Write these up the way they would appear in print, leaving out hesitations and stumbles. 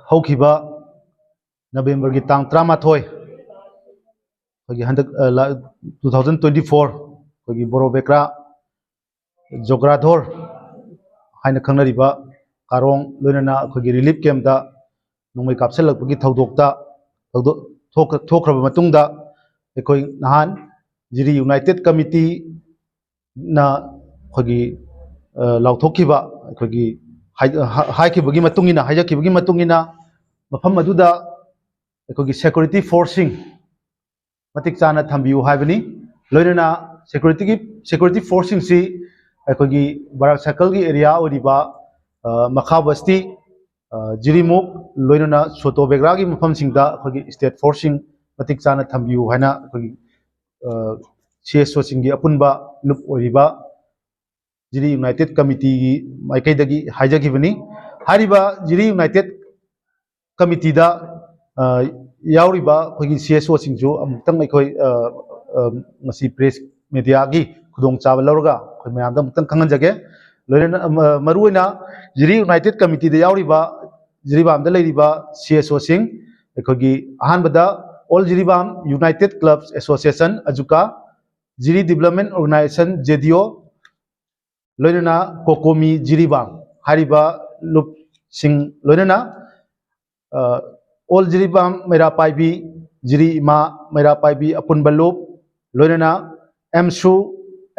हौखिबा नवेंबर की तांग 13 हंदक 2024 बोरो बेक्रा जोग्राधोर हाइन खंगनरिबा कारोंग लोइनना relief camp नोंमै कापसलकपगी थौदोकता थोखरबा मतुंगदा अखोई नहान जिरी यूनाइटेड कमिटी ना अखोगी लाउथोखिबा अखोगी हाइखिबगी मतुंगिना हाइजखिबगी मतुंगिना मफम अदुदा अखोगी सिक्योरिटी फोर्सिंग मतिक चाना थंबियु हाइबनी लोइनना सिक्योरिटी फोर्सिंग सी अखोगी बाराक सर्कल की एरिया ओरिबा मखा बस्ती जिरीमुक लोइनना सोतो बेग्रा की मफम सिंगदा अखोगी स्टेट फोर्सिंग मतिक चाना थंबियु हाइना अखोगी CSO सिंगी अपुनबा लुप ओरिबा जिरी यूनाइटेड कमिटी की माइकैदगी हाइजखिबनी हारिबा जिरी यूनाइटेड कमिटी दा यावरिबा अखोगी CSO सिंगजु अमुक्तंग अखोई मसी प्रेस मीडिया की खुदोंग चाब लौरगा अखोई मयामदा अमुक्तंग खंगनजगे लोइना मरुइना जिरी यूनाइटेड कमिटी दा यावरिबा जिरीबामदा लेरिबा CSO सिंग अखोगी अहानबदा all Jiribam united clubs association अजुका जिरी डेवलपमेंट ऑर्गेनाइजेशन JDO लोइना कोकोमी जिरीबाम हारिबा लुप सिंग लोइना ऑल जिरीबाम मेरा पाइबी जिरी इमा मेरा पाइबी अपुनबा लुप लोइना MSU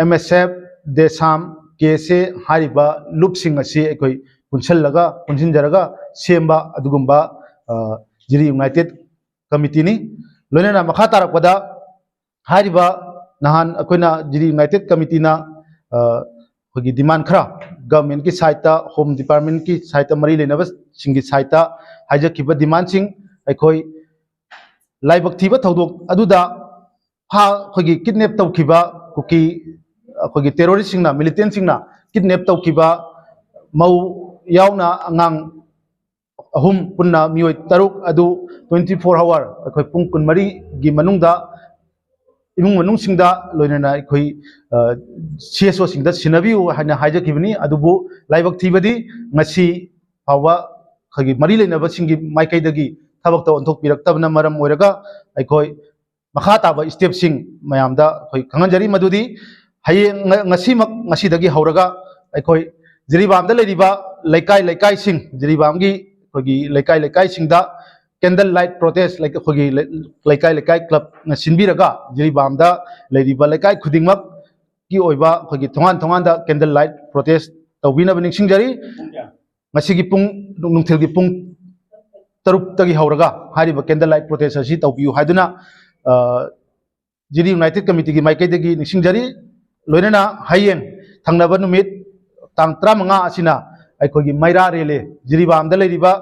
MSF देसाम केसे हारिबा लुप सिंग असी अखोई पुनसिनजरगा सेम्बा अदुगुम्बा जिरी यूनाइटेड कमिटी नि लोइना मखा तारकपदा हारिबा नहान अखोइना जिरी यूनाइटेड कमिटी ना अखोगी डिमांड खरा गवर्नमेंट की साइड होम डिपार्टमेंट की साइड मरी लेनब सिंगी साइड हाइजखिबा डिमांड सिंग अखोई लाइबक थीबा थौदोक अदुदा अखोगी किडनैप तौखिबा कुकी अखोगी टेररिस्ट सिंगना मिलिटेंट सिंगना किडनैप तौखिबा मौ यावना अंगांग अहुम पुन्ना मियोय तरुक अदु 24 आवर अखोई पुंग कुनमरी गी मनुंगदा इमुंग मनुंग सिंगदा लोइनना अखोई CSO सिंगदा सिनबियु हाइना हाइजखिबनी अदुबु लाइबक थीबदी ngasi फावा खगी मरी लेनब सिंगी माइकैदगी थबक ओंथोक पिरक्तबना मरम ओइरगा अखोई मखा ताबा स्टेप सिंग मयामदा अखोई खंगनजरी मदुदी हाय ngasi हौरगा अखोई जिरीबामदा लेरिबा लेकाई सिंग जिरीबामगी अखोगी लेकाई सिंगदा कैंडल लाइट प्रोटेस्ट अखोगी लेकाई क्लब सिनबिरगा जिरीबामदा लेरिबा लेकाई खुदिंगमक की ओइबा अखोगी थोंगान कैंडल लाइट प्रोटेस्ट तौबिनब निंगसिंगजरी ngasi पुंग नुंगथिलगी पुंग तरुक हौरगा हारिबा कैंडल लाइट प्रोटेस्ट असी तौबियु हाइदुना जिरी यूनाइटेड कमिटी की माइकैदगी निंगसिंगजरी लोइनना हायेंग थंगनब नुमित तांग 15 असिना अखोगी मैरा रेले जिरीबामदा लेरिबा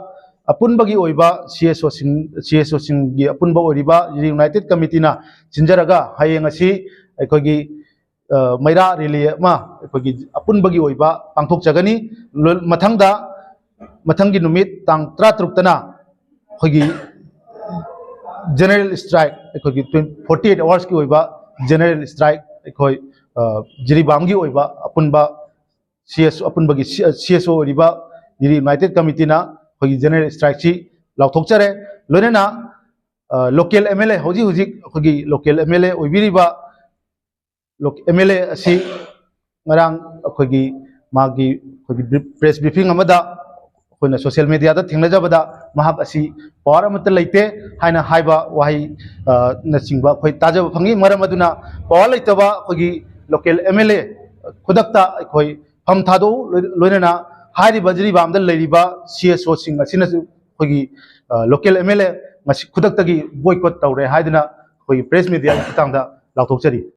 अपुनबगी ओइबा CSO सिंगी अपुनबा ओइरिबा जिरी यूनाइटेड कमिटी ना सिंजरगा हायेंग असी अखोगी मैरा रेले मा अखोगी अपुनबगी ओइबा पांथोक जगनी मथंगी नुमित तांग 13 तना अखोगी जनरल स्ट्राइक अखोगी 48 आवर्स की ओइबा जनरल स्ट्राइक अखोई जिरीबामगी ओइबा अपुनबा अपुनबगी CSO ओइरिबा जिरी यूनाइटेड कमिटी ना अखोगी जनरल स्ट्राइक सी लाउथोकचरे लोइनना लोकल MLA होजी अखोगी लोकल MLA ओइबिरिबा MLA असी ngarang अखोगी मागी अखोगी प्रेस ब्रीफिंग अमदा अखोइना सोशल मीडिया दा थेंगनजबदा महाक असी पावर अमत लेते हाइना हाइबा वाही नचिंगबा अखोई ताजब फंगी मरम अदुना पावर लेतबा अखोगी लोकल MLA खुदक्ता अखोई फम थादो लोइनना हारिबा जिरीबामदा लेरिबा CSO सिंग असिनसु अखोगी लोकल MLA खुदक्तगी बॉयकॉट तौरे हाइदना अखोई प्रेस मीडिया की खतांगदा लाउथोकचरी।